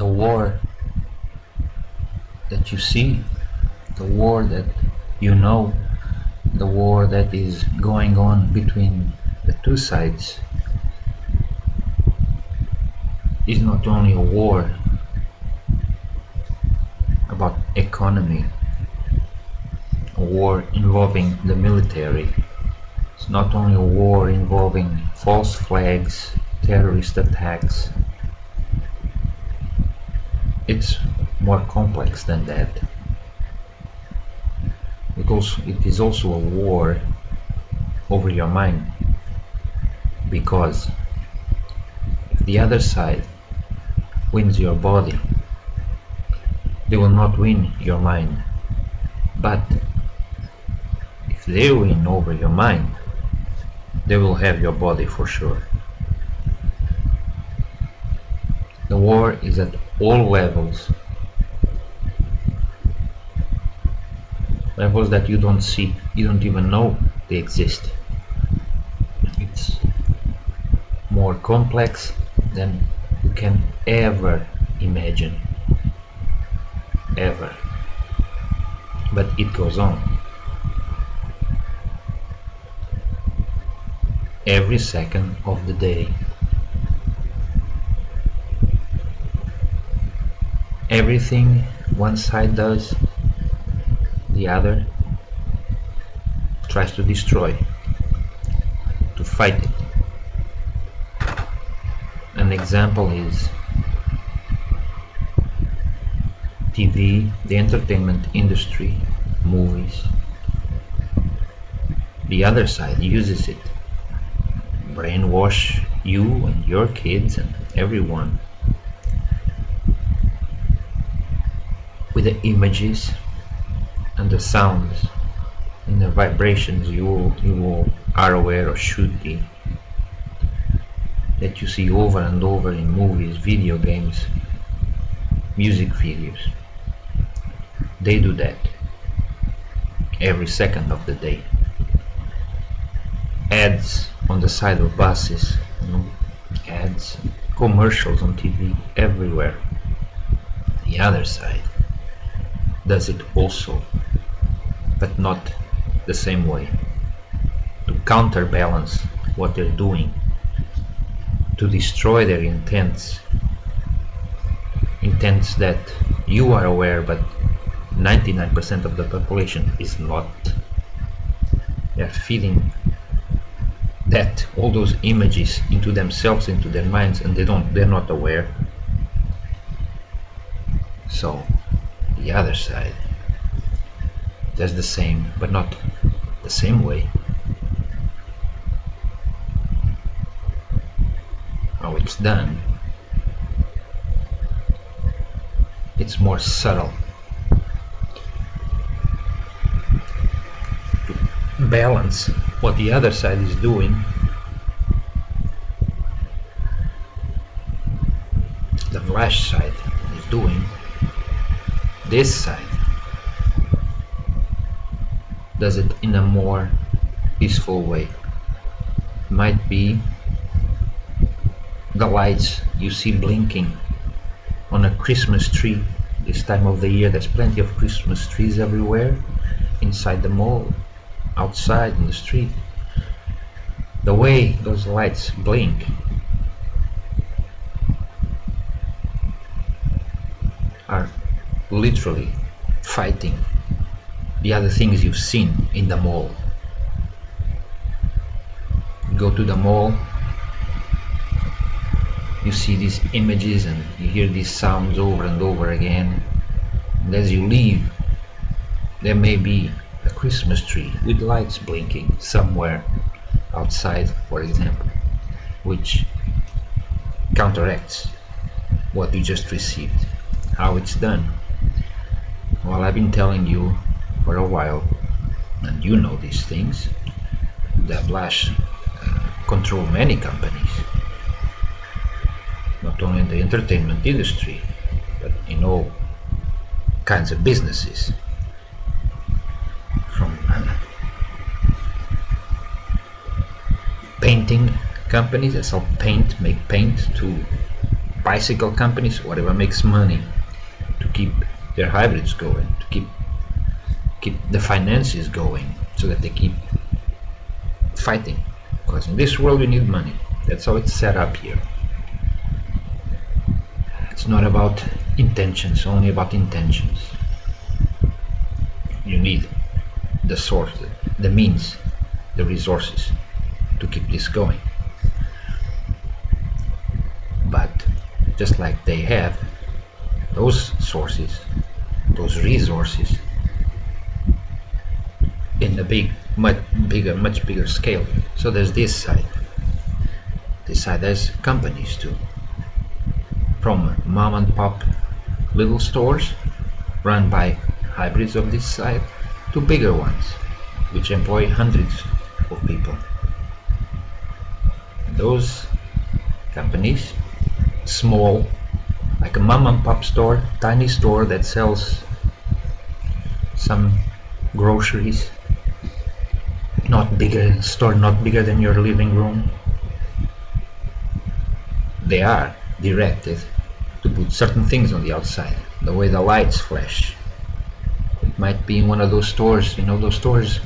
the war that you see, the war that you know, the war that is going on between the two sides is not only a war about economy, a war involving the military. It's not only a war involving false flags, terrorist attacks. It's more complex than that, because it is also a war over your mind, because if the other side wins your body, they will not win your mind. But if they win over your mind, they will have your body for sure. The war is at all levels, levels that you don't see, you don't even know they exist. It's more complex than you can ever imagine, ever. But it goes on. Every second of the day. Everything one side does, the other tries to destroy, to fight it. An example is TV, the entertainment industry, movies. The other side uses it, brainwash you and your kids and everyone with the images and the sounds and the vibrations you are aware or should be, that you see over and over in movies, video games, music videos. They do that every second of the day. Ads on the side of buses, ads, commercials on TV, everywhere. The other side does it also, but not the same way. To counterbalance what they're doing, to destroy their intents that you are aware but 99% of the population is not. They're feeding that, all those images, into themselves, into their minds, and they're not aware. So the other side does the same, but not the same way. How it's done, it's more subtle. To balance what the other side is doing, the flash side is doing, this side does it in a more peaceful way. Might be the lights you see blinking on a Christmas tree. This time of the year there's plenty of Christmas trees everywhere, inside the mall, outside in the street. The way those lights blink are literally fighting the other things you've seen in the mall. You go to the mall, you see these images and you hear these sounds over and over again, and as you leave there may be a Christmas tree with lights blinking somewhere outside, for example, which counteracts what you just received. How it's done? Well, I've been telling you for a while, and you know these things, that Flash control many companies, not only in the entertainment industry, but in all kinds of businesses, from painting companies that sell paint, make paint, to bicycle companies, whatever makes money to keep their hybrids going, to keep the finances going, so that they keep fighting. Because in this world you need money. That's how it's set up here. It's not about intentions, only about intentions. You need the source, the means, the resources to keep this going. But just like they have those sources, those resources in a much bigger scale. So there's this side. This side has companies too, from mom and pop little stores run by hybrids of this side to bigger ones which employ hundreds of people. Those companies, small, like a mom and pop store, tiny store that sells some groceries, not bigger store, not bigger than your living room, they are directed to put certain things on the outside, the way the lights flash. It might be in one of those stores, you know, those stores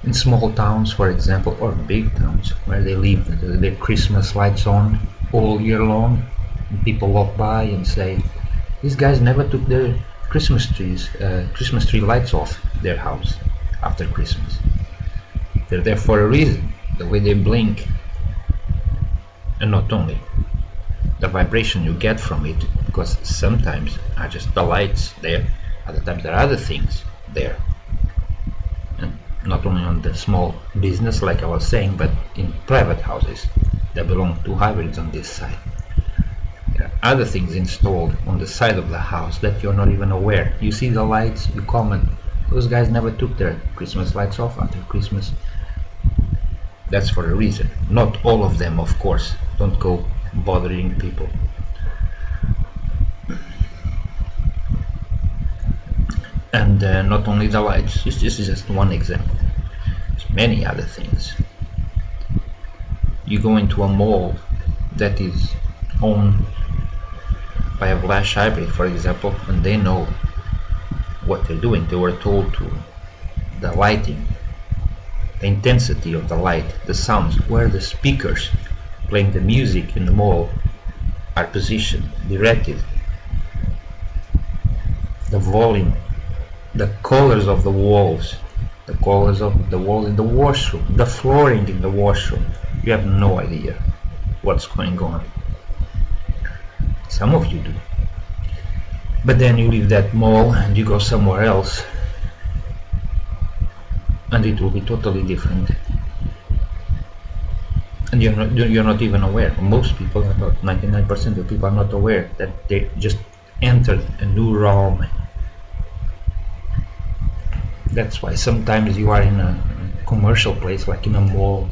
in small towns, for example, or big towns, where they leave their Christmas lights on all year long, and people walk by and say, these guys never took their Christmas tree lights off their house after Christmas. They're there for a reason, the way they blink, and not only the vibration you get from it, because sometimes are just the lights there, other times there are other things there, and not only on the small business like I was saying, but in private houses that belong to hybrids on this side. There are other things installed on the side of the house that you're not even aware. You see the lights, you comment, those guys never took their Christmas lights off after Christmas. That's for a reason. Not all of them, of course. Don't go bothering people. And not only the lights. This is just one example. There's many other things. You go into a mall that is owned by a Vlash hybrid, for example, and they know what they're doing. They were told to the lighting, the intensity of the light, the sounds, where the speakers playing the music in the mall are positioned, directed, the volume, the colors of the walls, the colors of the wall in the washroom, the flooring in the washroom. You have no idea what's going on. Some of you do. But then you leave that mall and you go somewhere else, and it will be totally different. And you're not even aware. Most people, about 99% of people, are not aware that they just entered a new realm. That's why sometimes you are in a commercial place, like in a mall.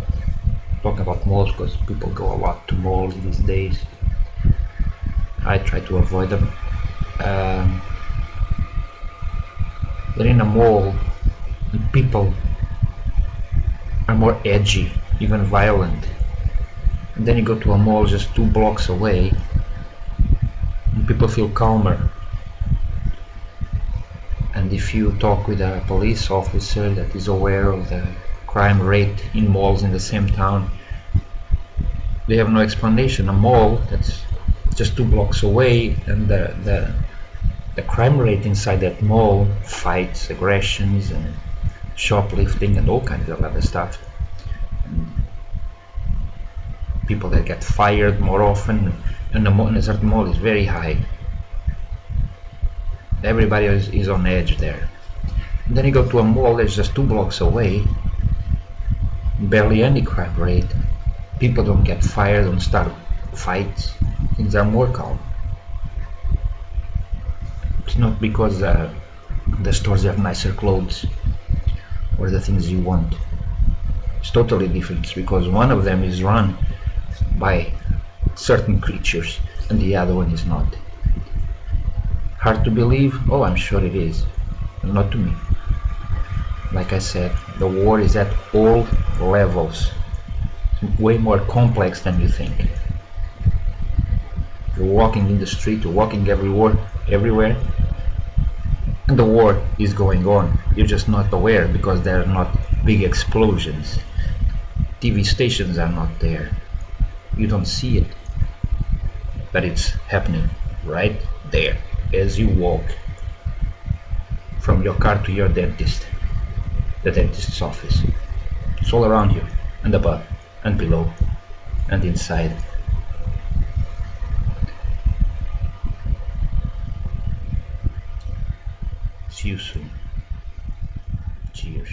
Talk about malls because people go a lot to malls these days. I try to avoid them. But in a mall, people are more edgy, even violent. And then you go to a mall just 2 blocks away, and people feel calmer. And if you talk with a police officer that is aware of the crime rate in malls in the same town, they have no explanation. A mall that's just 2 blocks away, and the crime rate inside that mall, fights, aggressions, and shoplifting, and all kinds of other stuff. And people that get fired more often, and a certain mall is very high. Everybody is on edge there. And then you go to a mall that's just 2 blocks away, barely any crime rate. People don't get fired, don't start fights. Things are more calm. It's not because the stores have nicer clothes or the things you want. It's totally different. It's because one of them is run by certain creatures and the other one is not. Hard to believe? Oh, I'm sure it is. Not to me. Like I said, the war is at all levels. It's way more complex than you think. You're walking in the street, you're walking everywhere, and the war is going on. You're just not aware because there are not big explosions. TV stations are not there. You don't see it, but it's happening right there as you walk from your car to your dentist, the dentist's office. It's all around you, and above, and below, and inside. See you soon. Cheers.